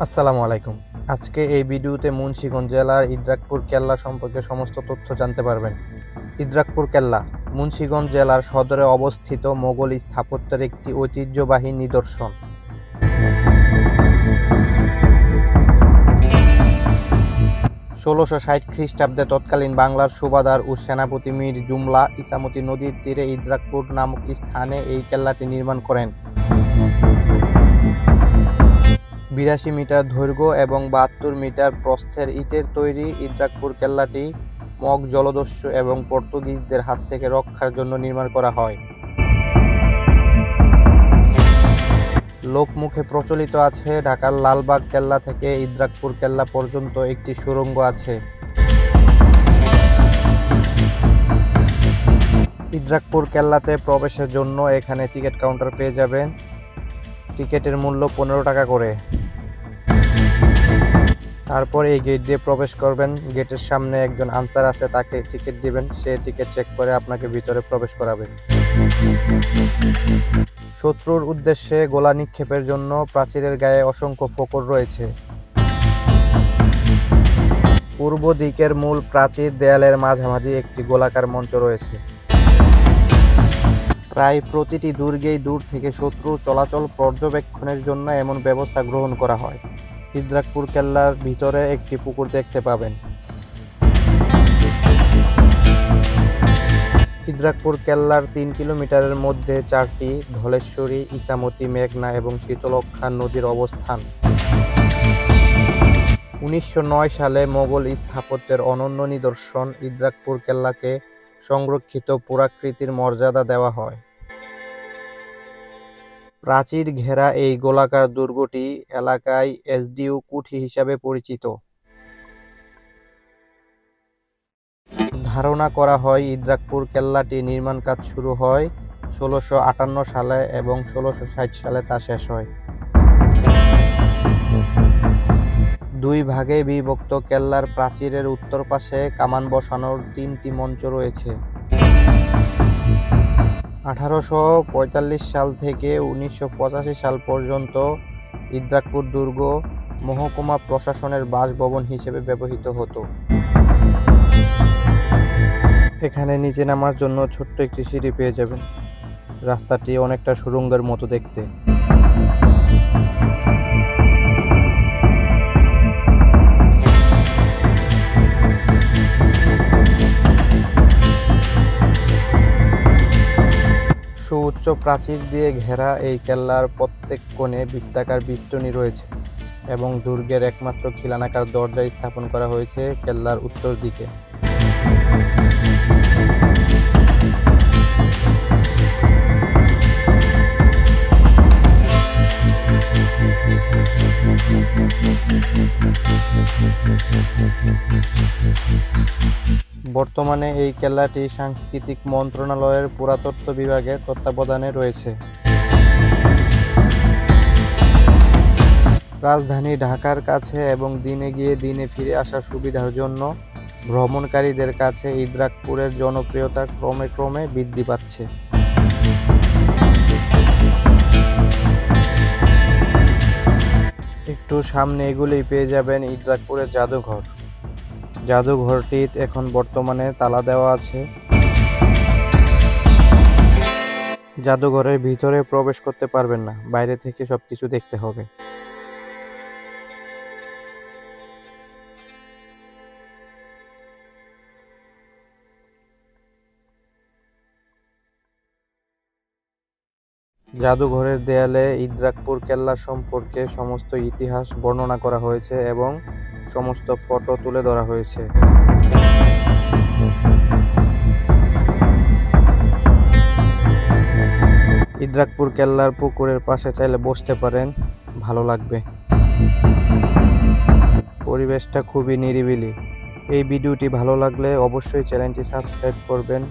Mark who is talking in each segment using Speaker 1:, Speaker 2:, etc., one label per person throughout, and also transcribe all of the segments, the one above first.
Speaker 1: আসসালামু আলাইকুম। আজকে এই ভিডিওতে মুন্সিগঞ্জ জেলার ইদ্রাকপুর কেল্লা সম্পর্কে সমস্ত তথ্য জানতে পারবেন। ইদ্রাকপুর কেল্লা মুন্সিগঞ্জ জেলার সদরে অবস্থিত মোগল স্থাপত্যের একটি ঐতিহ্যবাহী নিদর্শন। ১৬৬০ খ্রিস্টাব্দে তৎকালীন বাংলার সুবাদার ও সেনাপতি মীর জুমলা ইসামতি নদীর তীরে ইদ্রাকপুর নামক স্থানে এই কেল্লাটি নির্মাণ করেন। ৮২ মিটার দৈর্ঘ্য এবং ৭২ মিটার প্রস্থের ইটের তৈরি ইদ্রাকপুর কেল্লাটি মগ জলদস্যু এবং পর্তুগিজদের হাত থেকে রক্ষার জন্য নির্মাণ করা হয়। লোকমুখে প্রচলিত আছে ঢাকার লালবাগ কেল্লা থেকে ইদ্রাকপুর কেল্লা পর্যন্ত একটি সুড়ঙ্গ আছে। ইদ্রাকপুর কেল্লাতে প্রবেশের জন্য এখানে টিকিট কাউন্টার পেয়ে যাবেন। টিকিটের মূল্য ১৫ টাকা করে। তারপর এই গেট দিয়ে প্রবেশ করবেন। গেটের সামনে একজন আনসার আছে, তাকে টিকিট দিবেন, সে টিকিট চেক করে আপনাকে ভিতরে প্রবেশ করাবে। শত্রুর উদ্দেশ্যে গোলা নিক্ষেপের জন্য প্রাচীরের গায়ে অসংখ্য ফোকর রয়েছে। পূর্ব দিকের মূল প্রাচীর দেয়ালের মাঝামাঝি একটি গোলাকার মঞ্চ রয়েছে। প্রায় প্রতিটি দুর্গেই দূর থেকে শত্রু চলাচল পর্যবেক্ষণের জন্য এমন ব্যবস্থা গ্রহণ করা হয়। ইদ্রাকপুর কেল্লার ভিতরে একটি পুকুর দেখতে পাবেন। ইদ্রাকপুর কেল্লার ৩ কিলোমিটারের মধ্যে ৪টি ধলেশ্বরী, ইসামতি, মেঘনা এবং শীতলক্ষ্যা নদীর অবস্থান। ১৯০৯ সালে মোগল স্থাপত্যের অনন্য নিদর্শন ইদ্রাকপুর কেল্লাকে সংরক্ষিত পুরাকীর্তির মর্যাদা দেওয়া হয়। প্রাচীর ঘেরা এই গোলাকার দুর্গটি এলাকায় এসডিও কুঠি হিসাবে পরিচিত। ধারণা করা হয় ইদ্রাকপুর কেল্লাটি নির্মাণ কাজ শুরু হয় ১৬৫৮ সালে এবং ১৬৬০ সালে তা শেষ হয়। দুই ভাগে বিভক্ত কেল্লার প্রাচীরের উত্তর পাশে কামান বসানোর ৩টি মঞ্চ রয়েছে। ১৮৪৫ সাল থেকে ১৯৮৫ সাল পর্যন্ত ইদ্রাকপুর দুর্গ মহকুমা প্রশাসনের বাসভবন হিসেবে ব্যবহৃত হতো। এখানে নিচে নামার জন্য ছোট্ট একটি সিঁড়ি পেয়ে যাবেন। রাস্তাটি অনেকটা সুড়ঙ্গের মতো দেখতে। সুউচ্চ প্রাচীর দিয়ে ঘেরা এই কেল্লার প্রত্যেক কোণে বৃত্তাকার বেষ্টনী রয়েছে এবং দুর্গের একমাত্র খিলানাকার দরজা স্থাপন করা হয়েছে কেল্লার উত্তর দিকে। বর্তমানে এই কেল্লাটি সাংস্কৃতিক মন্ত্রণালয়ের পুরাতত্ত্ব বিভাগের তত্ত্বাবধানে রয়েছে। রাজধানী ঢাকার কাছে এবং দিনে গিয়ে দিনে ফিরে আসার সুবিধার জন্য ভ্রমণকারীদের কাছে ইদ্রাকপুরের জনপ্রিয়তা ক্রমে ক্রমে বৃদ্ধি পাচ্ছে। একটু সামনে এগুলেই পেয়ে যাবেন ইদ্রাকপুরের জাদুঘর। জাদুঘরটি এখন বর্তমানে তালা দেওয়া আছে। জাদুঘরের ভিতরে প্রবেশ করতে পারবেন না, বাইরে থেকে সবকিছু দেখতে হবে। জাদুঘরের দেয়ালে ইদ্রাকপুর কেল্লা সম্পর্কে সমস্ত ইতিহাস বর্ণনা করা হয়েছে এবং সমস্ত ফটো তুলে ধরা হয়েছে। ইদ্রাকপুর কেল্লার পুকুরের পাশে চাইলে বসতে পারেন, ভালো লাগবে। পরিবেশটা খুবই নিরিবিলি। এই ভিডিওটি ভালো লাগলে অবশ্যই চ্যানেলটি সাবস্ক্রাইব করবেন।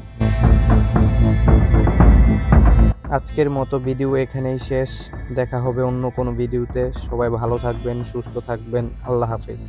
Speaker 1: আজকের মতো ভিডিও এখানেই শেষ। দেখা হবে অন্য কোনো ভিডিওতে। সবাই ভালো থাকবেন, সুস্থ থাকবেন। আল্লাহ হাফেজ।